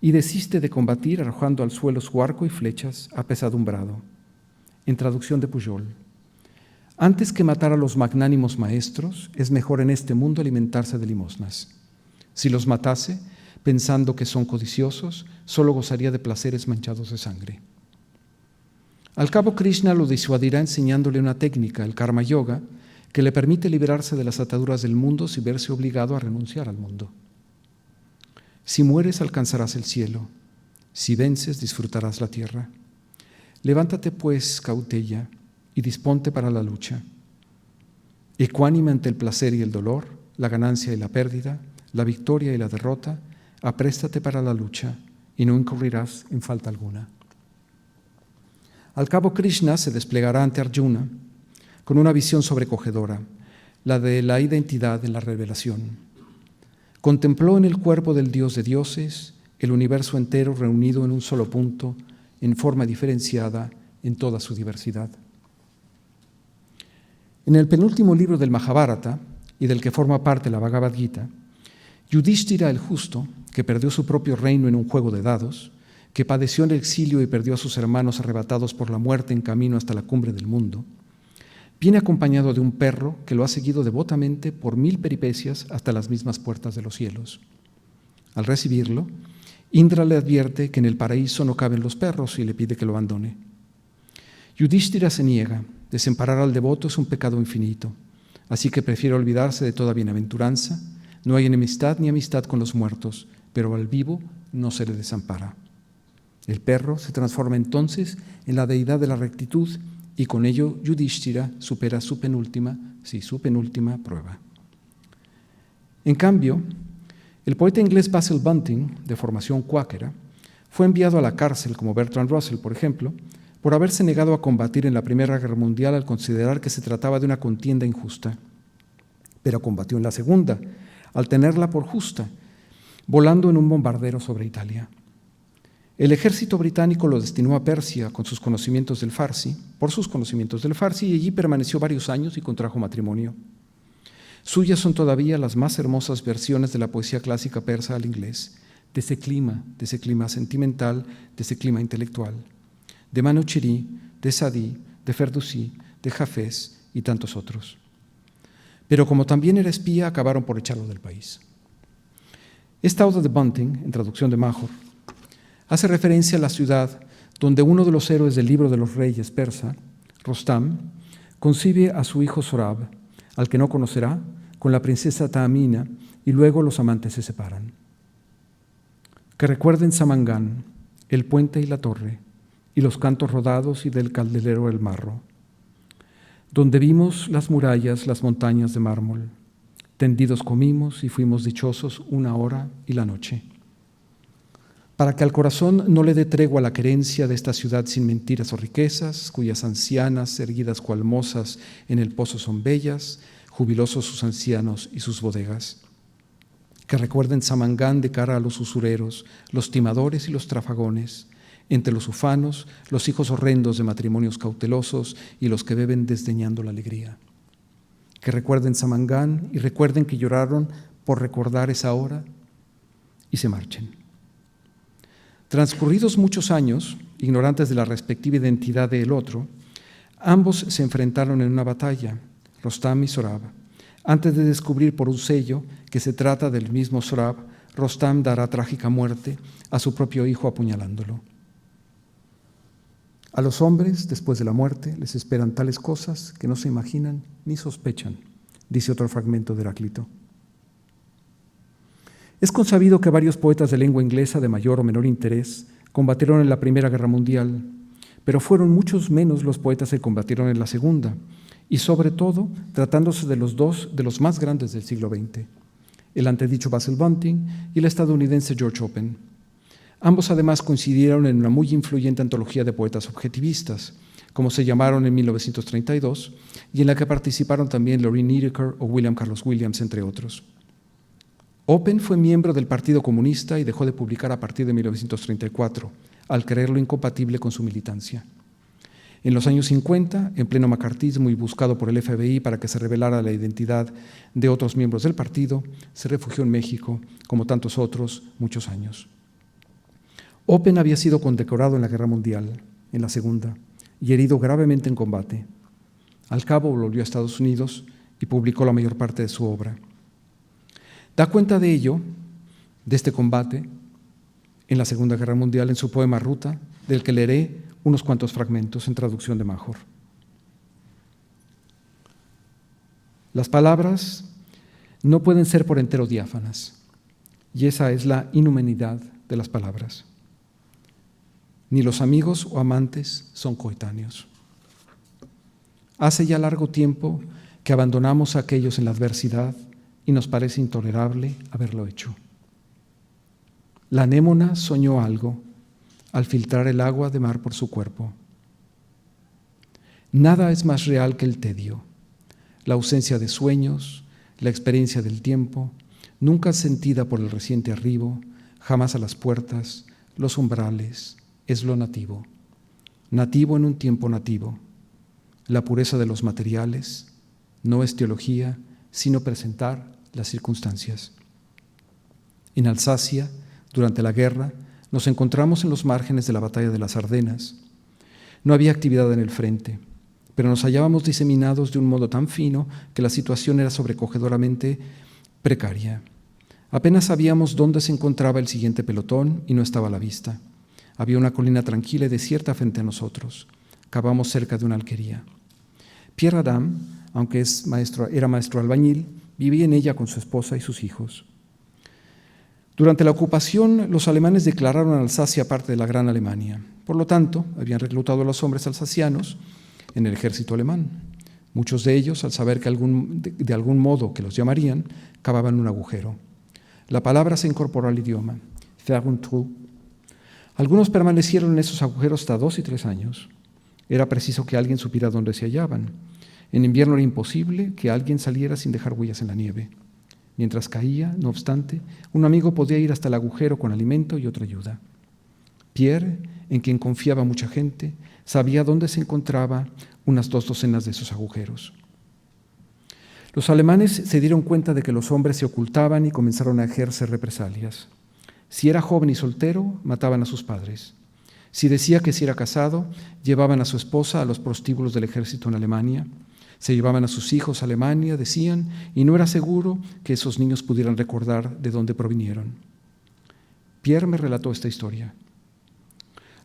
y desiste de combatir arrojando al suelo su arco y flechas apesadumbrado. En traducción de Pujol: antes que matar a los magnánimos maestros, es mejor en este mundo alimentarse de limosnas. Si los matase, pensando que son codiciosos, solo gozaría de placeres manchados de sangre. Al cabo, Krishna lo disuadirá enseñándole una técnica, el Karma Yoga, que le permite liberarse de las ataduras del mundo sin verse obligado a renunciar al mundo. Si mueres, alcanzarás el cielo. Si vences, disfrutarás la tierra. Levántate, pues, Kauteya, y disponte para la lucha. Ecuánime ante el placer y el dolor, la ganancia y la pérdida, la victoria y la derrota, apréstate para la lucha y no incurrirás en falta alguna. Al cabo, Krishna se desplegará ante Arjuna con una visión sobrecogedora, la de la identidad en la revelación. Contempló en el cuerpo del Dios de dioses el universo entero reunido en un solo punto, en forma diferenciada en toda su diversidad. En el penúltimo libro del Mahabharata, y del que forma parte la Bhagavad Gita, Yudhishthira el justo, que perdió su propio reino en un juego de dados, que padeció en el exilio y perdió a sus hermanos arrebatados por la muerte en camino hasta la cumbre del mundo, viene acompañado de un perro que lo ha seguido devotamente por 1000 peripecias hasta las mismas puertas de los cielos. Al recibirlo, Indra le advierte que en el paraíso no caben los perros y le pide que lo abandone. Yudhishthira se niega. Desemparar al devoto es un pecado infinito, así que prefiere olvidarse de toda bienaventuranza. No hay enemistad ni amistad con los muertos, pero al vivo no se le desampara. El perro se transforma entonces en la deidad de la rectitud y con ello Yudhishthira supera su penúltima prueba. En cambio, el poeta inglés Basil Bunting, de formación cuáquera, fue enviado a la cárcel, como Bertrand Russell, por ejemplo, por haberse negado a combatir en la Primera Guerra Mundial al considerar que se trataba de una contienda injusta. Pero combatió en la Segunda, al tenerla por justa, volando en un bombardero sobre Italia. El ejército británico lo destinó a Persia por sus conocimientos del Farsi, y allí permaneció varios años y contrajo matrimonio. Suyas son todavía las más hermosas versiones de la poesía clásica persa al inglés, de ese clima sentimental, de ese clima intelectual, de Manuchehri, de Sadi, de Ferdowsi, de Hafez y tantos otros. Pero como también era espía, acabaron por echarlo del país. Esta oda de Bunting, en traducción de Mahor, hace referencia a la ciudad donde uno de los héroes del libro de los reyes persa, Rostam, concibe a su hijo Sorab, al que no conocerá, con la princesa Taamina, y luego los amantes se separan. Que recuerden Samangán, el puente y la torre, y los cantos rodados y del calderero el marro, donde vimos las murallas, las montañas de mármol. Tendidos comimos y fuimos dichosos una hora y la noche. Para que al corazón no le dé tregua la querencia de esta ciudad sin mentiras o riquezas, cuyas ancianas, erguidas cual mozas en el pozo son bellas, jubilosos sus ancianos y sus bodegas. Que recuerden Samangán de cara a los usureros, los timadores y los trafagones, entre los ufanos, los hijos horrendos de matrimonios cautelosos y los que beben desdeñando la alegría. Que recuerden Samangán y recuerden que lloraron por recordar esa hora y se marchen. Transcurridos muchos años, ignorantes de la respectiva identidad del otro, ambos se enfrentaron en una batalla, Rostam y Sorab. Antes de descubrir por un sello que se trata del mismo Sorab, Rostam dará trágica muerte a su propio hijo apuñalándolo. A los hombres, después de la muerte, les esperan tales cosas que no se imaginan ni sospechan, dice otro fragmento de Heráclito. Es consabido que varios poetas de lengua inglesa de mayor o menor interés combatieron en la Primera Guerra Mundial, pero fueron muchos menos los poetas que combatieron en la Segunda, y sobre todo tratándose de los dos de los más grandes del siglo XX, el antedicho Basil Bunting y el estadounidense George Oppen. Ambos además coincidieron en una muy influyente antología de poetas objetivistas, como se llamaron en 1932, y en la que participaron también Lorraine Niedecker o William Carlos Williams, entre otros. Oppen fue miembro del Partido Comunista y dejó de publicar a partir de 1934, al creerlo incompatible con su militancia. En los años 50, en pleno macartismo y buscado por el FBI para que se revelara la identidad de otros miembros del partido, se refugió en México, como tantos otros, muchos años. Oppen había sido condecorado en la Guerra Mundial, en la Segunda, y herido gravemente en combate. Al cabo volvió a Estados Unidos y publicó la mayor parte de su obra. Da cuenta de ello, de este combate, en la Segunda Guerra Mundial, en su poema Ruta, del que leeré unos cuantos fragmentos en traducción de Major. Las palabras no pueden ser por entero diáfanas, y esa es la inhumanidad de las palabras. Ni los amigos o amantes son coetáneos. Hace ya largo tiempo que abandonamos a aquellos en la adversidad y nos parece intolerable haberlo hecho. La anémona soñó algo al filtrar el agua de mar por su cuerpo. Nada es más real que el tedio, la ausencia de sueños, la experiencia del tiempo, nunca sentida por el reciente arribo, jamás a las puertas, los umbrales, es lo nativo, nativo en un tiempo nativo. La pureza de los materiales no es teología, sino presentar las circunstancias. En Alsacia, durante la guerra, nos encontramos en los márgenes de la batalla de las Ardenas. No había actividad en el frente, pero nos hallábamos diseminados de un modo tan fino que la situación era sobrecogedoramente precaria. Apenas sabíamos dónde se encontraba el siguiente pelotón y no estaba a la vista. Había una colina tranquila y desierta frente a nosotros. Cavamos cerca de una alquería. Pierre Adam, aunque era maestro albañil, vivía en ella con su esposa y sus hijos. Durante la ocupación, los alemanes declararon a Alsacia parte de la Gran Alemania. Por lo tanto, habían reclutado a los hombres alsacianos en el ejército alemán. Muchos de ellos, al saber que de algún modo que los llamarían, cavaban un agujero. La palabra se incorporó al idioma, faire un trou. Algunos permanecieron en esos agujeros hasta 2 y 3 años. Era preciso que alguien supiera dónde se hallaban. En invierno era imposible que alguien saliera sin dejar huellas en la nieve. Mientras caía, no obstante, un amigo podía ir hasta el agujero con alimento y otra ayuda. Pierre, en quien confiaba mucha gente, sabía dónde se encontraba unas 2 docenas de esos agujeros. Los alemanes se dieron cuenta de que los hombres se ocultaban y comenzaron a ejercer represalias. Si era joven y soltero, mataban a sus padres. Si decía que si era casado, llevaban a su esposa a los prostíbulos del ejército en Alemania. Se llevaban a sus hijos a Alemania, decían, y no era seguro que esos niños pudieran recordar de dónde provinieron. Pierre me relató esta historia.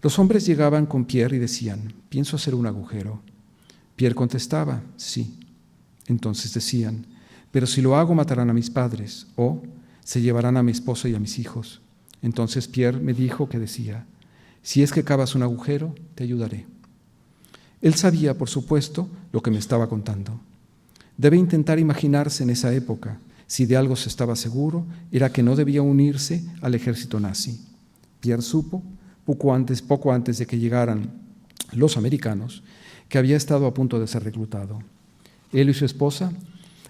Los hombres llegaban con Pierre y decían, pienso hacer un agujero. Pierre contestaba, sí. Entonces decían, pero si lo hago matarán a mis padres, o se llevarán a mi esposa y a mis hijos. Entonces Pierre me dijo que decía, si es que cavas un agujero, te ayudaré. Él sabía, por supuesto, lo que me estaba contando. Debe intentar imaginarse en esa época, si de algo se estaba seguro, era que no debía unirse al ejército nazi. Pierre supo, poco antes de que llegaran los americanos, que había estado a punto de ser reclutado. Él y su esposa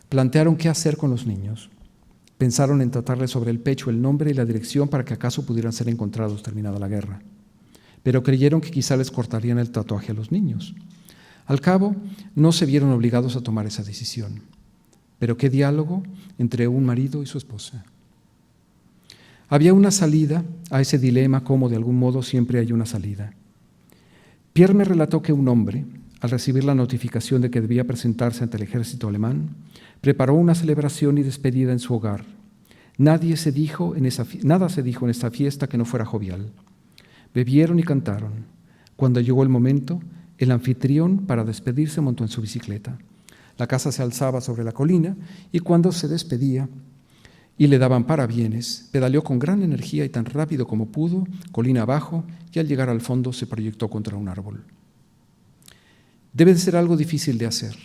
plantearon qué hacer con los niños. Pensaron en tratarles sobre el pecho el nombre y la dirección para que acaso pudieran ser encontrados terminada la guerra. Pero creyeron que quizá les cortarían el tatuaje a los niños. Al cabo, no se vieron obligados a tomar esa decisión. Pero qué diálogo entre un marido y su esposa. Había una salida a ese dilema, como de algún modo siempre hay una salida. Pierre me relató que un hombre, al recibir la notificación de que debía presentarse ante el ejército alemán, preparó una celebración y despedida en su hogar. Nada se dijo en esta fiesta que no fuera jovial. Bebieron y cantaron. Cuando llegó el momento, el anfitrión, para despedirse, montó en su bicicleta. La casa se alzaba sobre la colina y cuando se despedía y le daban parabienes, pedaleó con gran energía y tan rápido como pudo, colina abajo, y al llegar al fondo se proyectó contra un árbol. Debe de ser algo difícil de hacer.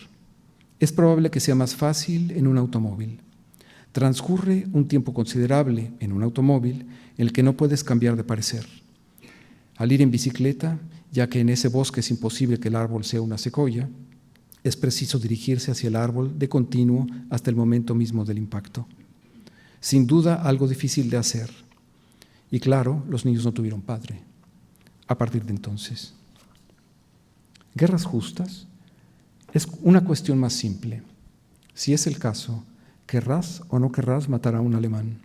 Es probable que sea más fácil en un automóvil. Transcurre un tiempo considerable en un automóvil en el que no puedes cambiar de parecer. Al ir en bicicleta, ya que en ese bosque es imposible que el árbol sea una secoya, es preciso dirigirse hacia el árbol de continuo hasta el momento mismo del impacto. Sin duda, algo difícil de hacer. Y claro, los niños no tuvieron padre a partir de entonces. ¿Guerras justas? Es una cuestión más simple. Si es el caso, ¿querrás o no querrás matar a un alemán?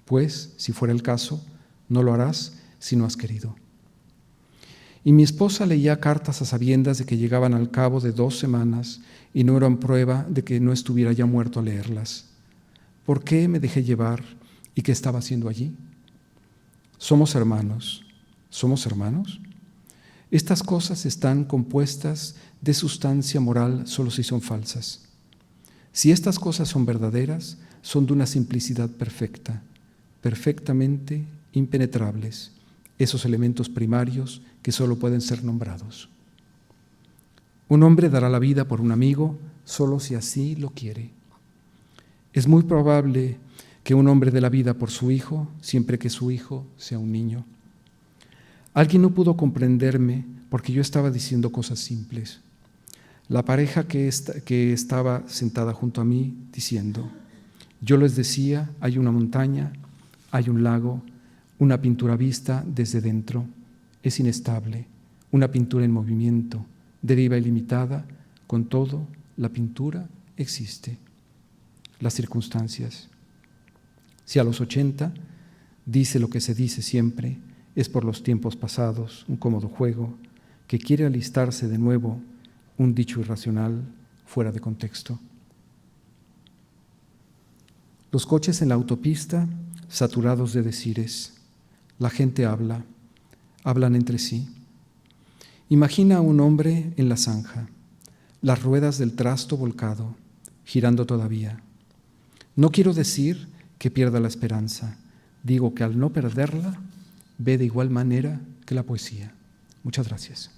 Pues, si fuera el caso, no lo harás si no has querido. Y mi esposa leía cartas a sabiendas de que llegaban al cabo de 2 semanas y no eran prueba de que no estuviera ya muerto a leerlas. ¿Por qué me dejé llevar y qué estaba haciendo allí? Somos hermanos. ¿Somos hermanos? Estas cosas están compuestas de sustancia moral solo si son falsas. Si estas cosas son verdaderas, son de una simplicidad perfecta, perfectamente impenetrables, esos elementos primarios que solo pueden ser nombrados. Un hombre dará la vida por un amigo solo si así lo quiere. Es muy probable que un hombre dé la vida por su hijo siempre que su hijo sea un niño. Alguien no pudo comprenderme porque yo estaba diciendo cosas simples. La pareja que estaba sentada junto a mí diciendo, yo les decía, hay una montaña, hay un lago, una pintura vista desde dentro, es inestable, una pintura en movimiento, deriva ilimitada, con todo, la pintura existe. Las circunstancias. Si a los 80 dice lo que se dice siempre, es por los tiempos pasados, un cómodo juego, que quiere alistarse de nuevo un dicho irracional fuera de contexto. Los coches en la autopista, saturados de decires. La gente hablan entre sí. Imagina a un hombre en la zanja, las ruedas del trasto volcado, girando todavía. No quiero decir que pierda la esperanza, digo que al no perderla, ve de igual manera que la poesía. Muchas gracias.